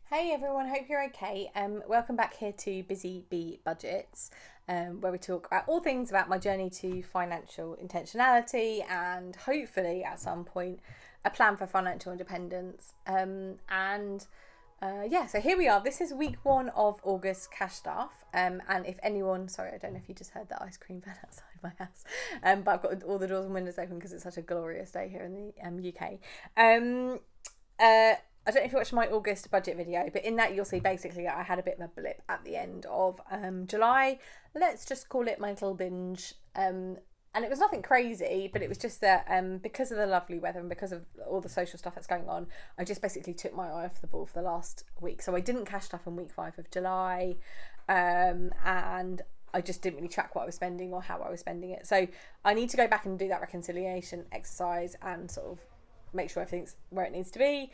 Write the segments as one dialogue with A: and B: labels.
A: Hey everyone, hope you're okay. Welcome back here to Busy Bee Budgets, where we talk about all things about my journey to financial intentionality and hopefully at some point a plan for financial independence. So here we are. This is week 1 of August cash stuff. And if anyone, sorry, I don't know if you just heard the ice cream van outside my house, but I've got all the doors and windows open because it's such a glorious day here in the UK. I don't know if you watched my August budget video, but in that you'll see basically I had a bit of a blip at the end of July. Let's just call it my little binge. And it was nothing crazy, but it was just that because of the lovely weather and because of all the social stuff that's going on, I just basically took my eye off the ball for the last week. So I didn't cash stuff in week 5 of July. And I just didn't really track what I was spending or how I was spending it. So I need to go back and do that reconciliation exercise and sort of make sure everything's where it needs to be.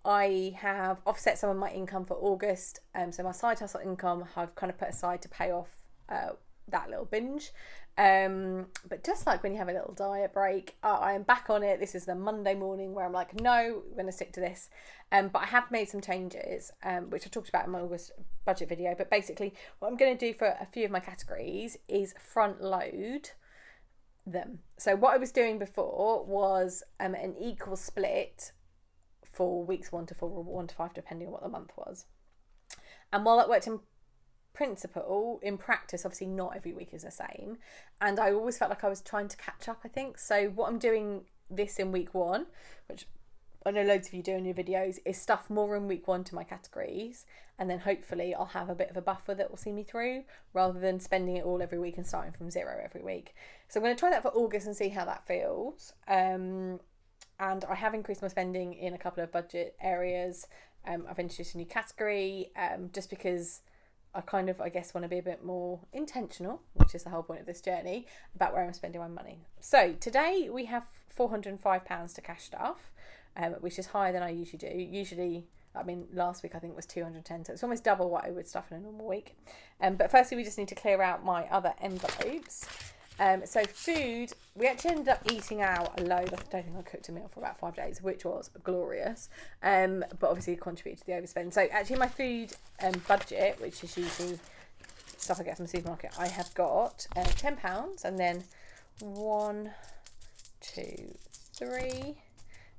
A: I have offset some of my income for August, so my side hustle income I've kind of put aside to pay off that little binge. But just like when you have a little diet break, I am back on it. This is the Monday morning where I'm like, no, we're going to stick to this. But I have made some changes, which I talked about in my August budget video. But basically, what I'm going to do for a few of my categories is front load them. So what I was doing before was an equal split for weeks 1 to 4 or 1 to 5, depending on what the month was. And while that worked in principle, in practice, obviously not every week is the same. And I always felt like I was trying to catch up, I think. So what I'm doing this in week 1, which I know loads of you do in your videos, is stuff more in week 1 to my categories. And then hopefully I'll have a bit of a buffer that will see me through rather than spending it all every week and starting from 0 every week. So I'm going to try that for August and see how that feels. And I have increased my spending in a couple of budget areas. I've introduced a new category just because I kind of, I guess, want to be a bit more intentional, which is the whole point of this journey, about where I'm spending my money. So today we have £405 to cash stuff, which is higher than I usually do. Usually, I mean, last week I think it was 210, so it's almost double what I would stuff in a normal week. But firstly, we just need to clear out my other envelopes. So food, we actually ended up eating out a load. I don't think I cooked a meal for about 5 days, which was glorious. But obviously contributed to the overspend. So actually my food budget, which is usually stuff I get from the supermarket, I have got £10 and then 1, 2, 3,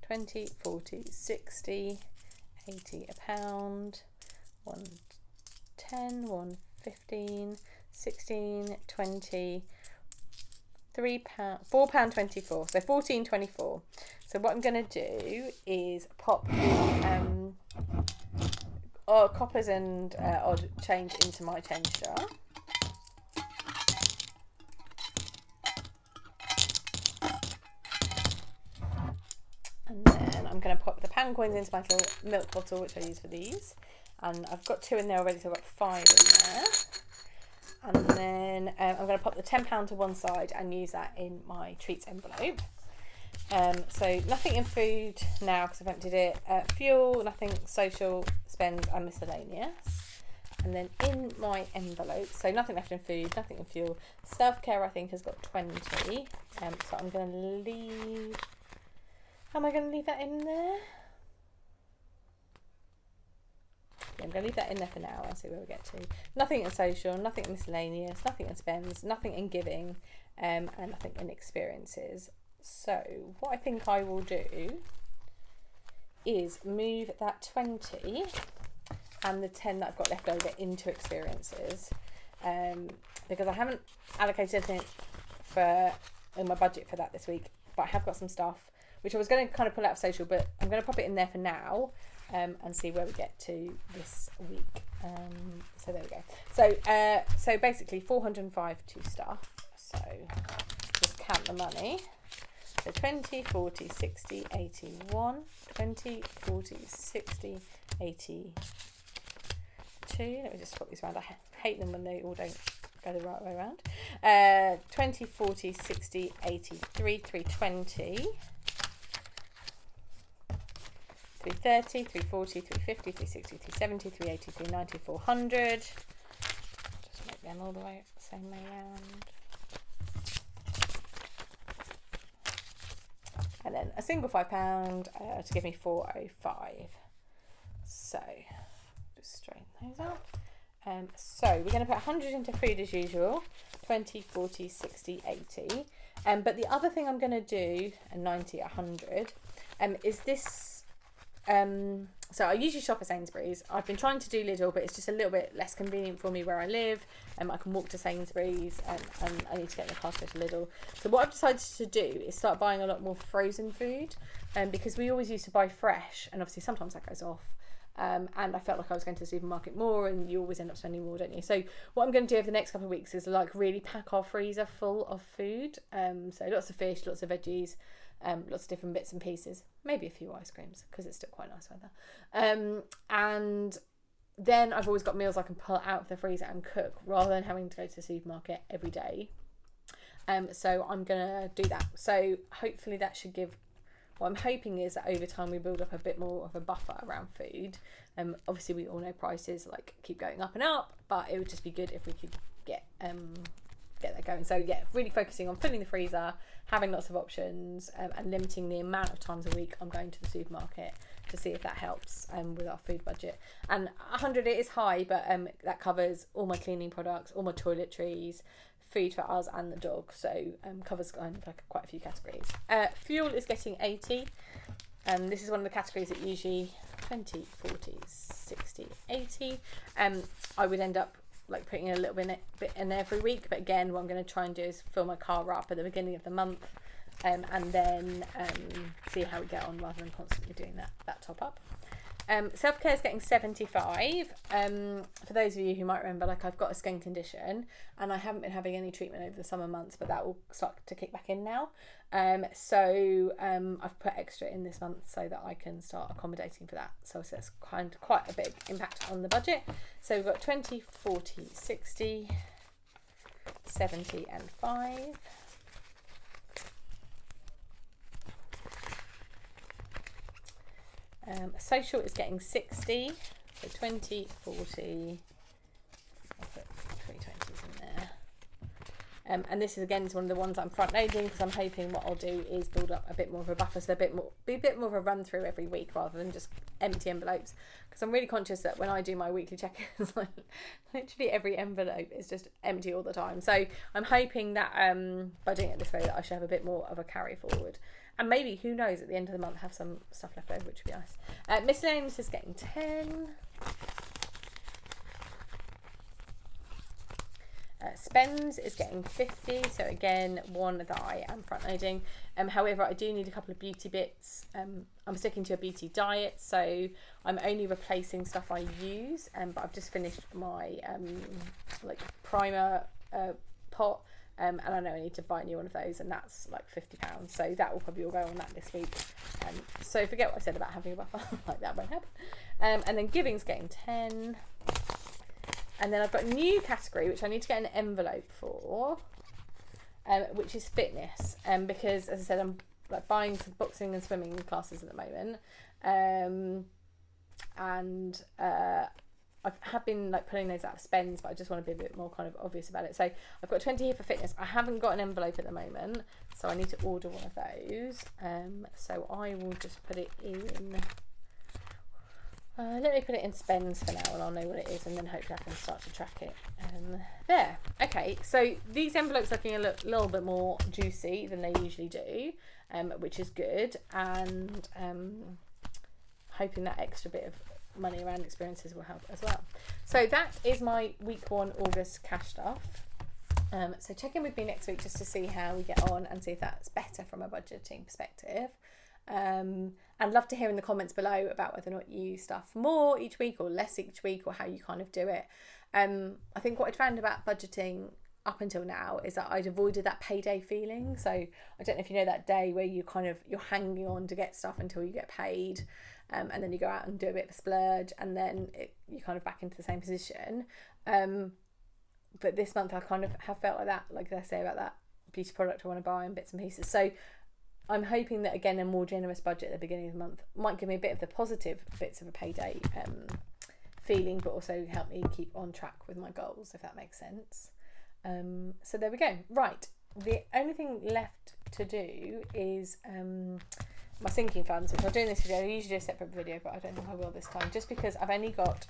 A: 20, 40, 60, 80, a pound, 1, 10, 1, 15, 16, 20, £3, £4.24, so £14.24. So what I'm going to do is pop coppers and odd change into my change jar. And then I'm going to pop the pound coins into my little milk bottle, which I use for these. And I've got 2 in there already, so I've got 5 in there. And then I'm going to pop the £10 to one side and use that in my treats envelope. So nothing in food now because I've emptied it. Fuel, nothing social, spends and miscellaneous. And then in my envelope, so nothing left in food, nothing in fuel. Self-care I think has got 20. So I'm going to leave... How am I going to leave that in there? I'm going to leave that in there for now and see where we get to. Nothing in social, nothing in miscellaneous, nothing in spends, nothing in giving, and nothing in experiences. So what I think I will do is move that 20 and the 10 that I've got left over into experiences, because I haven't allocated anything in my budget for that this week, but I have got some stuff which I was going to kind of pull out of social, but I'm going to pop it in there for now. And see where we get to this week. So there we go. So basically 405 to stuff. So just count the money. So 20, 40, 60, 81, 20, 40, 60, 82. Let me just swap these around. I hate them when they all don't go the right way around. 20, 40, 60, 83, 320. 330, 340, 350, 360, 370, 380, 390, 400. Just make them all the way the same way around. And then a single £5 to give me 405. So straighten those up. So we're going to put 100 into food as usual, 20, 40, 60, 80. But the other thing I'm going to do, 90, 100, is this. So I usually shop at Sainsbury's. I've been trying to do Lidl, but it's just a little bit less convenient for me where I live. I can walk to Sainsbury's, and I need to get in the car to go to Lidl. So what I've decided to do is start buying a lot more frozen food, because we always used to buy fresh, and obviously sometimes that goes off. And I felt like I was going to the supermarket more, and you always end up spending more, don't you? So what I'm going to do over the next couple of weeks is like really pack our freezer full of food. So lots of fish, lots of veggies, lots of different bits and pieces, maybe a few ice creams because it's still quite nice weather. And then I've always got meals I can pull out of the freezer and cook rather than having to go to the supermarket every day. So I'm going to do that. So hopefully that should give. What I'm hoping is that over time we build up a bit more of a buffer around food. Obviously we all know prices like keep going up and up, but it would just be good if we could get that going. So yeah, really focusing on filling the freezer, having lots of options, and limiting the amount of times a week I'm going to the supermarket to see if that helps with our food budget. And 100, it is high, but that covers all my cleaning products, all my toiletries, food for us and the dog, so covers kind of like quite a few categories. Fuel is getting 80, and this is one of the categories that usually 20, 40, 60, 80. I would end up like putting a little bit in every week, but again what I'm going to try and do is fill my car up at the beginning of the month, and then see how we get on rather than constantly doing that top up. Self-care is getting 75. For those of you who might remember, like I've got a skin condition and I haven't been having any treatment over the summer months, but that will start to kick back in now. So I've put extra in this month so that I can start accommodating for that. So it's quite a big impact on the budget. So we've got 20, 40, 60, 70 and 5. Social is getting 60, so 20, 40, I'll put 3 20s in there. And this is again one of the ones I'm front loading because I'm hoping what I'll do is build up a bit more of a buffer, so be a bit more of a run through every week rather than just empty envelopes, because I'm really conscious that when I do my weekly check-ins, like literally every envelope is just empty all the time. So I'm hoping that by doing it this way that I should have a bit more of a carry forward. And maybe, who knows, at the end of the month have some stuff left over, which would be nice. Miscellaneous is getting 10. Spends is getting 50. So again, one that I am front loading. However, I do need a couple of beauty bits. I'm sticking to a beauty diet, so I'm only replacing stuff I use. But I've just finished my like primer pot. And I know I need to buy a new one of those, and that's like £50, so that will probably all go on that this week. So forget what I said about having a buffer, like that won't happen. And then giving's getting 10. And then I've got a new category which I need to get an envelope for, which is fitness. Because as I said, I'm like buying some boxing and swimming classes at the moment, and I have been like pulling those out of spends, but I just want to be a bit more kind of obvious about it. So I've got 20 here for fitness. I haven't got an envelope at the moment, so I need to order one of those. So I will just put it in. Let me put it in spends for now, and I'll know what it is, and then hopefully I can start to track it. There. Okay, so these envelopes are looking a little bit more juicy than they usually do, which is good, and hoping that extra bit of money around experiences will help as well. So that is my week 1 August cash stuff. So check in with me next week just to see how we get on and see if that's better from a budgeting perspective. I'd love to hear in the comments below about whether or not you stuff more each week or less each week, or how you kind of do it. I think what I'd found about budgeting up until now is that I'd avoided that payday feeling. So I don't know if you know that day where you're hanging on to get stuff until you get paid. And then you go out and do a bit of a splurge, and then you're kind of back into the same position. But this month I kind of have felt like that, like I say about that beauty product I want to buy and bits and pieces. So I'm hoping that, again, a more generous budget at the beginning of the month might give me a bit of the positive bits of a payday feeling, but also help me keep on track with my goals, if that makes sense. So there we go. Right, the only thing left to do is my sinking funds, which I'll do in this video. I usually do a separate video, but I don't think I will this time, just because I've only got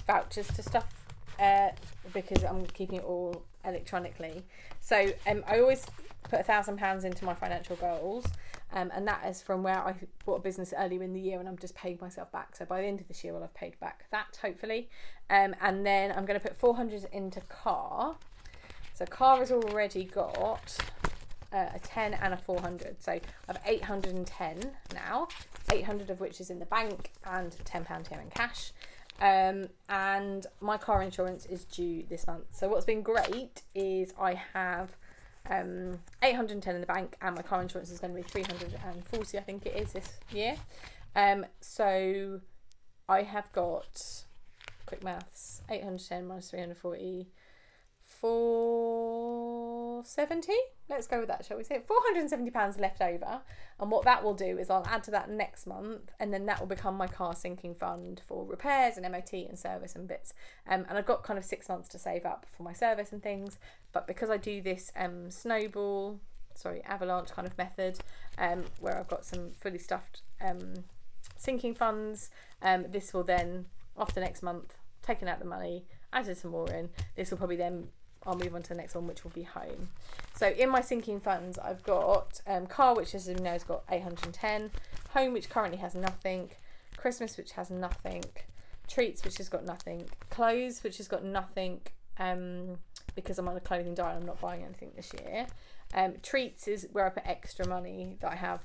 A: vouchers to stuff because I'm keeping it all electronically. So I always put £1,000 into my financial goals, and that is from where I bought a business earlier in the year, and I'm just paying myself back. So by the end of this year, I'll have paid back that, hopefully. And then I'm going to put 400 into car. So car has already got a 10 and a 400, so I've 810 now, 800 of which is in the bank and £10 here in cash. And my car insurance is due this month. So what's been great is I have 810 in the bank, and my car insurance is going to be 340, I think it is, this year. So I have got, quick maths, 810 minus 340, 470. Let's go with that, shall we say? £470 left over, and what that will do is I'll add to that next month, and then that will become my car sinking fund for repairs and MOT and service and bits. And I've got kind of 6 months to save up for my service and things, but because I do this avalanche kind of method, where I've got some fully stuffed sinking funds, this will then, after next month, taking out the money, added some more in, this will probably then, I'll move on to the next one, which will be home. So in my sinking funds, I've got car, which as you know has got 810, home, which currently has nothing, Christmas, which has nothing, treats, which has got nothing, clothes, which has got nothing, because I'm on a clothing diet, I'm not buying anything this year. Treats is where I put extra money that I have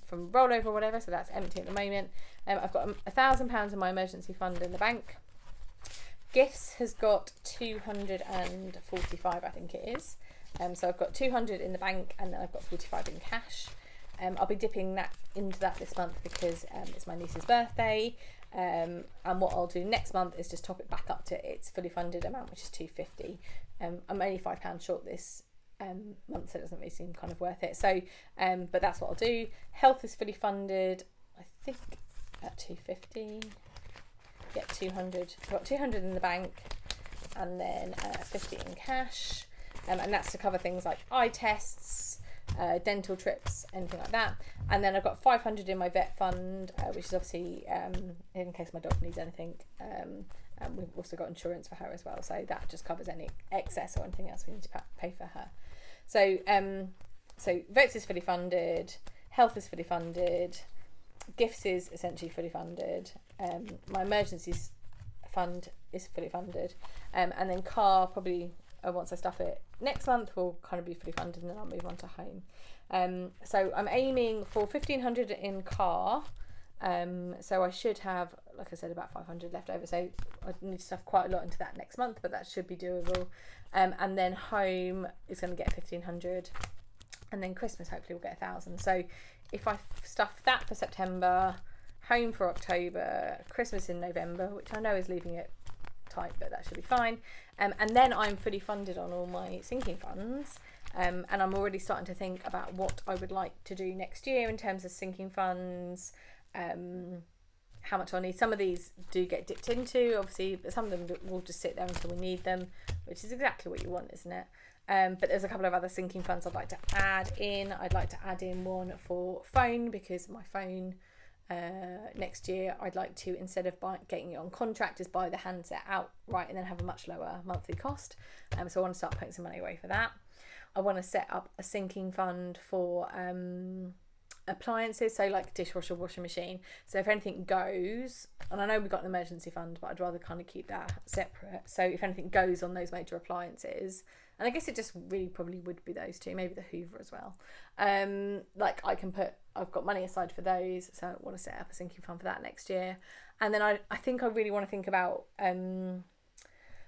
A: from rollover or whatever, so that's empty at the moment. I've got £1,000 in my emergency fund in the bank. Gifts has got 245, I think it is. So I've got 200 in the bank, and then I've got 45 in cash. I'll be dipping that into that this month because it's my niece's birthday. And what I'll do next month is just top it back up to its fully funded amount, which is 250. I'm only £5 short this month, so it doesn't really seem kind of worth it. So, but that's what I'll do. Health is fully funded, I think, at 250. Get 200. I've got 200 in the bank, and then 50 in cash, and that's to cover things like eye tests, dental trips, anything like that. And then I've got 500 in my vet fund, which is obviously in case my dog needs anything. And we've also got insurance for her as well, so that just covers any excess or anything else we need to pay for her. So so vets is fully funded, health is fully funded, gifts is essentially fully funded, my emergencies fund is fully funded, and then car probably once I stuff it next month will kind of be fully funded, and then I'll move on to home. So I'm aiming for 1,500 in car, so I should have, like I said, about 500 left over, so I need to stuff quite a lot into that next month, but that should be doable. And then home is going to get 1,500, and then Christmas hopefully will get 1,000. So if I stuff that for September, home for October, Christmas in November, which I know is leaving it tight, but that should be fine. And then I'm fully funded on all my sinking funds. And I'm already starting to think about what I would like to do next year in terms of sinking funds, how much I need. Some of these do get dipped into, obviously, but some of them will just sit there until we need them, which is exactly what you want, isn't it? But there's a couple of other sinking funds I'd like to add in. I'd like to add in one for phone, because my phone next year I'd like to, instead of getting it on contract, is buy the handset outright and then have a much lower monthly cost. So I want to start putting some money away for that. I want to set up a sinking fund for appliances, so like dishwasher, washing machine. So if anything goes, and I know we've got an emergency fund, but I'd rather kind of keep that separate. So if anything goes on those major appliances, and I guess it just really probably would be those two, maybe the Hoover as well. Like I've got money aside for those, so I want to set up a sinking fund for that next year. And then I think I really want to think about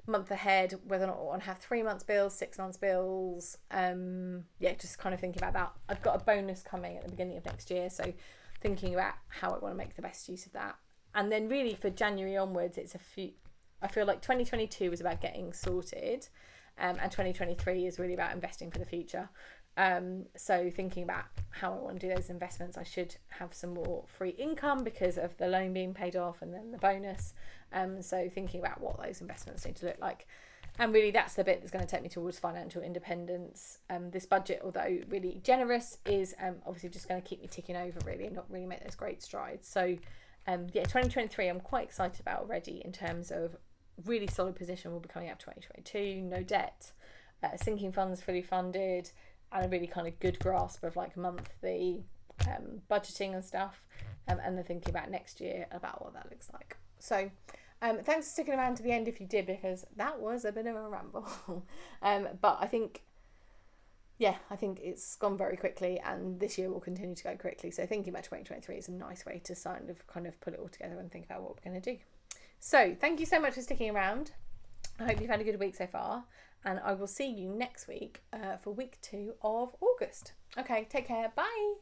A: month ahead, whether or not I want to have 3 months bills, 6 months bills. Just kind of thinking about that. I've got a bonus coming at the beginning of next year, so thinking about how I want to make the best use of that. And then really for January onwards, I feel like 2022 was about getting sorted, and 2023 is really about investing for the future. So thinking about how I want to do those investments, I should have some more free income because of the loan being paid off and then the bonus. So thinking about what those investments need to look like. And really that's the bit that's going to take me towards financial independence. This budget, although really generous, is obviously just going to keep me ticking over really and not really make those great strides. So yeah, 2023 I'm quite excited about already in terms of really solid position. We'll be coming out 2022, no debt, sinking funds fully funded, and a really kind of good grasp of like monthly budgeting and stuff, and then thinking about next year about what that looks like. So thanks for sticking around to the end if you did, because that was a bit of a ramble. But I think it's gone very quickly, and this year will continue to go quickly. So thinking about 2023 is a nice way to kind of put it all together and think about what we're going to do. So thank you so much for sticking around. I hope you've had a good week so far, and I will see you next week for week 2 of August. Okay, take care. Bye.